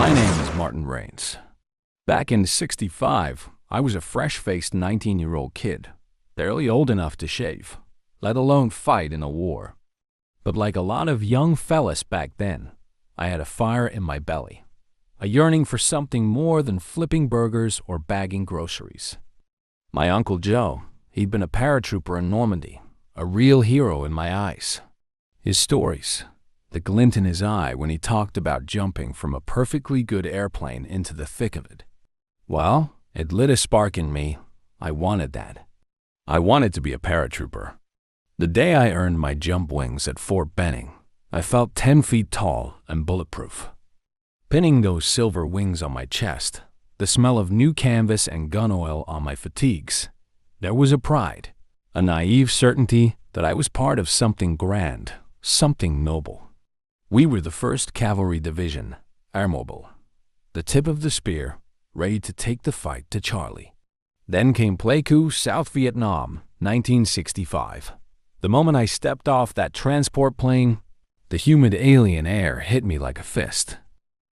My name is Martin Rains. Back in '65, I was a fresh-faced 19-year-old kid, barely old enough to shave, let alone fight in a war. But like a lot of young fellas back then, I had a fire in my belly, a yearning for something more than flipping burgers or bagging groceries. My Uncle Joe, he'd been a paratrooper in Normandy, a real hero in my eyes. His stories, the glint in his eye when he talked about jumping from a perfectly good airplane into the thick of it. Well, it lit a spark in me. I wanted that. I wanted to be a paratrooper. The day I earned my jump wings at Fort Benning, I felt 10 feet tall and bulletproof. Pinning those silver wings on my chest, the smell of new canvas and gun oil on my fatigues, there was a pride, a naive certainty that I was part of something grand, something noble. We were the 1st Cavalry Division, Airmobile, the tip of the spear, ready to take the fight to Charlie. Then came Pleiku, South Vietnam, 1965. The moment I stepped off that transport plane, the humid alien air hit me like a fist.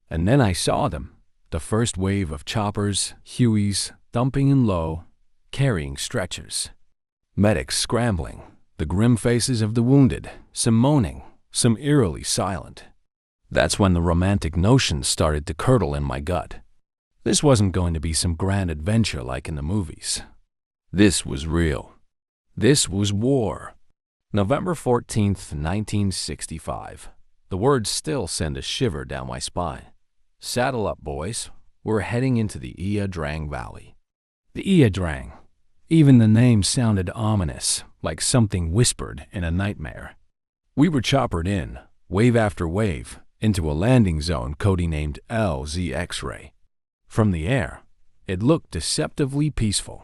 And then I saw them, the first wave of choppers, Hueys, dumping in low, carrying stretchers. Medics scrambling, the grim faces of the wounded, some moaning, some eerily silent. That's when the romantic notions started to curdle in my gut. This wasn't going to be some grand adventure like in the movies. This was real. This was war. November 14th, 1965. The words still send a shiver down my spine. Saddle up, boys. We're heading into the Ia Drang Valley. The Ia Drang. Even the name sounded ominous, like something whispered in a nightmare. We were choppered in, wave after wave, into a landing zone codenamed LZ X-Ray. From the air, it looked deceptively peaceful.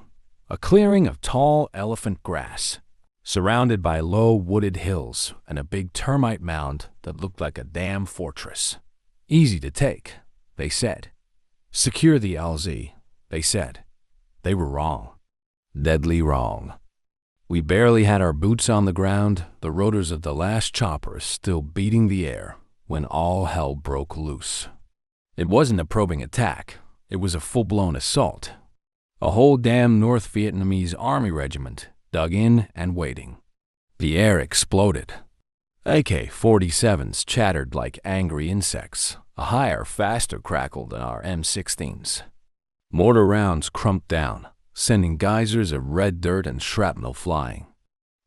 A clearing of tall elephant grass, surrounded by low wooded hills and a big termite mound that looked like a damn fortress. Easy to take, they said. Secure the LZ, they said. They were wrong. Deadly wrong. We barely had our boots on the ground, the rotors of the last choppers still beating the air, when all hell broke loose. It wasn't a probing attack. It was a full-blown assault. A whole damn North Vietnamese Army regiment dug in and waiting. The air exploded. AK-47s chattered like angry insects, a higher, faster crackle than our M16s. Mortar rounds crumped down, sending geysers of red dirt and shrapnel flying.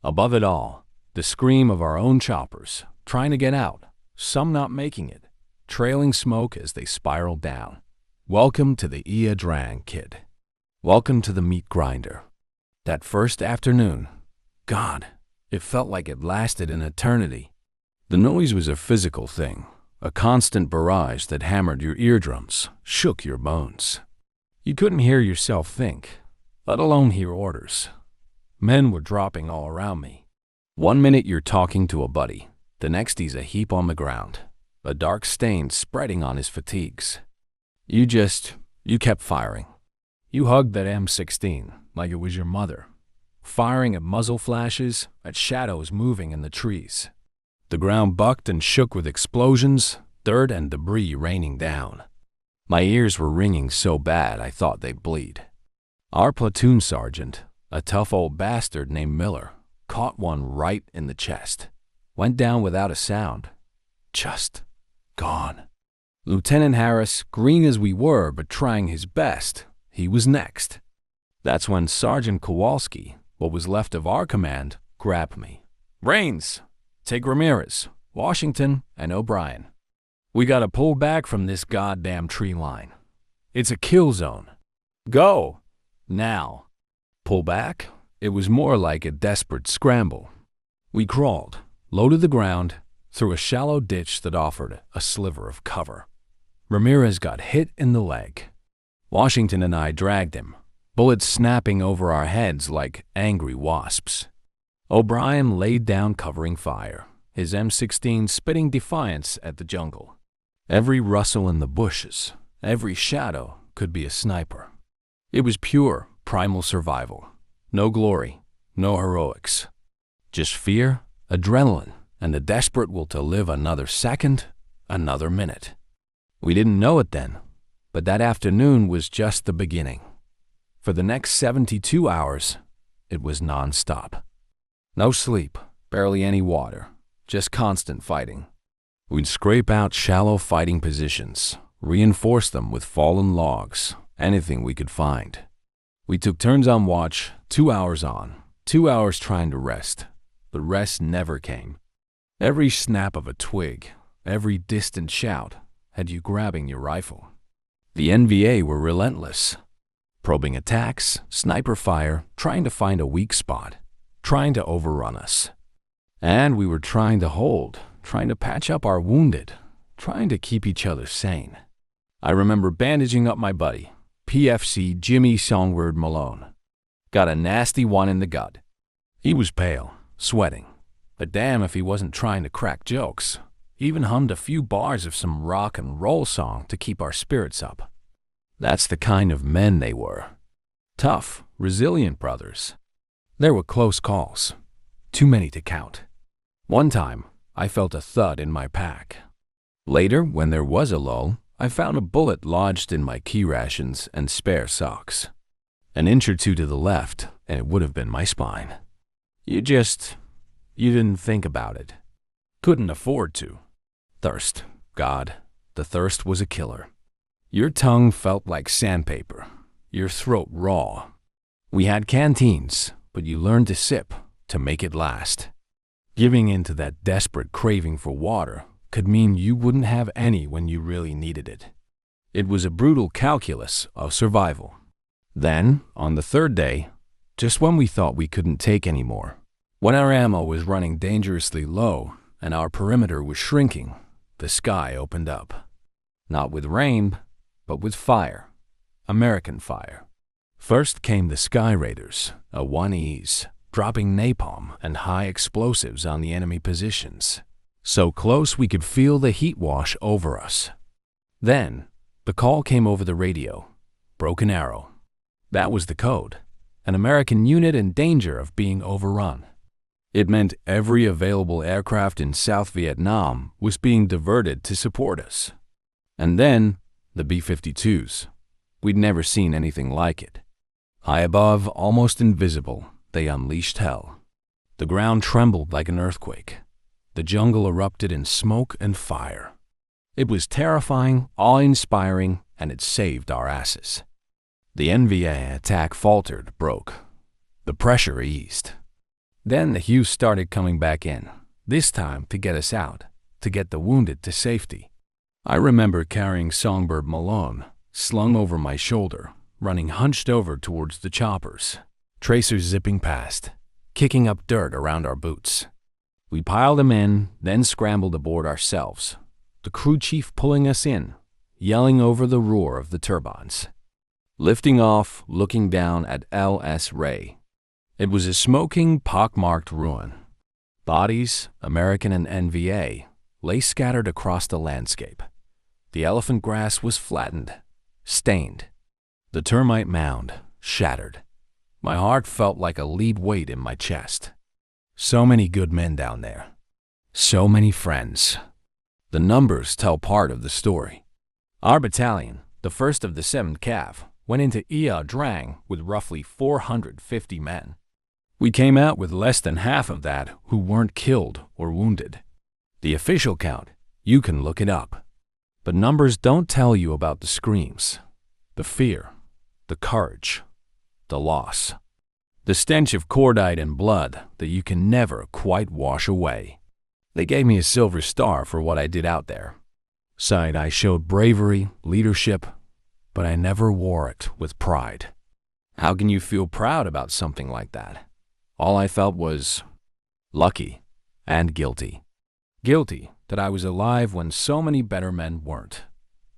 Above it all, the scream of our own choppers, trying to get out, some not making it, trailing smoke as they spiraled down. Welcome to the Ia Drang, kid. Welcome to the meat grinder. That first afternoon, God, it felt like it lasted an eternity. The noise was a physical thing, a constant barrage that hammered your eardrums, shook your bones. You couldn't hear yourself think, let alone hear orders. Men were dropping all around me. One minute you're talking to a buddy, the next he's a heap on the ground, a dark stain spreading on his fatigues. You kept firing. You hugged that M16 like it was your mother, firing at muzzle flashes, at shadows moving in the trees. The ground bucked and shook with explosions, dirt and debris raining down. My ears were ringing so bad I thought they'd bleed. Our platoon sergeant, a tough old bastard named Miller, caught one right in the chest. Went down without a sound. Just gone. Lieutenant Harris, green as we were but trying his best, he was next. That's when Sergeant Kowalski, what was left of our command, grabbed me. Rains, take Ramirez, Washington, and O'Brien. We gotta pull back from this goddamn tree line. It's a kill zone. Go! Now. Pull back? It was more like a desperate scramble. We crawled, low to the ground, through a shallow ditch that offered a sliver of cover. Ramirez got hit in the leg. Washington and I dragged him, bullets snapping over our heads like angry wasps. O'Brien laid down covering fire, his M16 spitting defiance at the jungle. Every rustle in the bushes, every shadow could be a sniper. It was pure, primal survival. No glory, no heroics. Just fear, adrenaline, and the desperate will to live another second, another minute. We didn't know it then, but that afternoon was just the beginning. For the next 72 hours, it was non-stop. No sleep, barely any water, just constant fighting. We'd scrape out shallow fighting positions, reinforce them with fallen logs, anything we could find. We took turns on watch, 2 hours on, 2 hours trying to rest, but rest never came. Every snap of a twig, every distant shout had you grabbing your rifle. The NVA were relentless. Probing attacks, sniper fire, trying to find a weak spot, trying to overrun us. And we were trying to hold, trying to patch up our wounded, trying to keep each other sane. I remember bandaging up my buddy, PFC Jimmy Songbird Malone. Got a nasty one in the gut. He was pale, sweating, but damn if he wasn't trying to crack jokes. Even hummed a few bars of some rock and roll song to keep our spirits up. That's the kind of men they were. Tough, resilient brothers. There were close calls, too many to count. One time, I felt a thud in my pack. Later, when there was a lull, I found a bullet lodged in my key rations and spare socks. An inch or two to the left, and it would have been my spine. You didn't think about it. Couldn't afford to. Thirst. God, the thirst was a killer. Your tongue felt like sandpaper, your throat raw. We had canteens, but you learned to sip to make it last. Giving in to that desperate craving for water could mean you wouldn't have any when you really needed it. It was a brutal calculus of survival. Then, on the third day, just when we thought we couldn't take any more, when our ammo was running dangerously low and our perimeter was shrinking, the sky opened up. Not with rain, but with fire. American fire. First came the Sky Raiders, a 1Es, dropping napalm and high explosives on the enemy positions, so close we could feel the heat wash over us. Then, the call came over the radio, Broken Arrow. That was the code, an American unit in danger of being overrun. It meant every available aircraft in South Vietnam was being diverted to support us. And then, the B-52s. We'd never seen anything like it. High above, almost invisible, they unleashed hell. The ground trembled like an earthquake. The jungle erupted in smoke and fire. It was terrifying, awe-inspiring, and it saved our asses. The NVA attack faltered, broke. The pressure eased. Then the Hughes started coming back in, this time to get us out, to get the wounded to safety. I remember carrying Songbird Malone, slung over my shoulder, running hunched over towards the choppers, tracers zipping past, kicking up dirt around our boots. We piled them in, then scrambled aboard ourselves, the crew chief pulling us in, yelling over the roar of the turbines. Lifting off, looking down at LS Ray. It was a smoking, pockmarked ruin. Bodies, American and NVA, lay scattered across the landscape. The elephant grass was flattened, stained. The termite mound, shattered. My heart felt like a lead weight in my chest. So many good men down there. So many friends. The numbers tell part of the story. Our battalion, the 1st of the 7th Cav, went into Ia Drang with roughly 450 men. We came out with less than half of that who weren't killed or wounded. The official count, you can look it up. But numbers don't tell you about the screams, the fear, the courage, the loss, the stench of cordite and blood that you can never quite wash away. They gave me a silver star for what I did out there. Side I showed bravery, leadership, but I never wore it with pride. How can you feel proud about something like that? All I felt was lucky and guilty. Guilty that I was alive when so many better men weren't.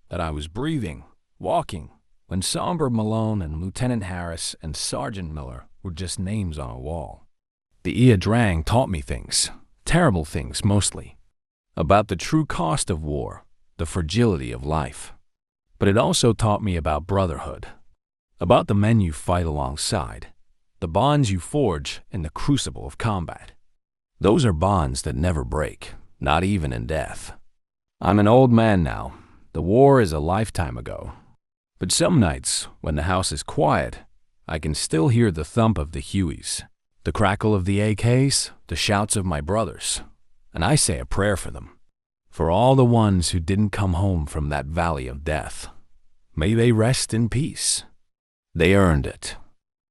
That I was breathing, walking, when Songbird Malone and Lieutenant Harris and Sergeant Miller were just names on a wall. The Ia Drang taught me things, terrible things mostly, about the true cost of war, the fragility of life. But it also taught me about brotherhood, about the men you fight alongside, the bonds you forge in the crucible of combat. Those are bonds that never break, not even in death. I'm an old man now. The war is a lifetime ago. But some nights, when the house is quiet, I can still hear the thump of the Hueys, the crackle of the AKs, the shouts of my brothers, and I say a prayer for them. For all the ones who didn't come home from that valley of death. May they rest in peace. They earned it.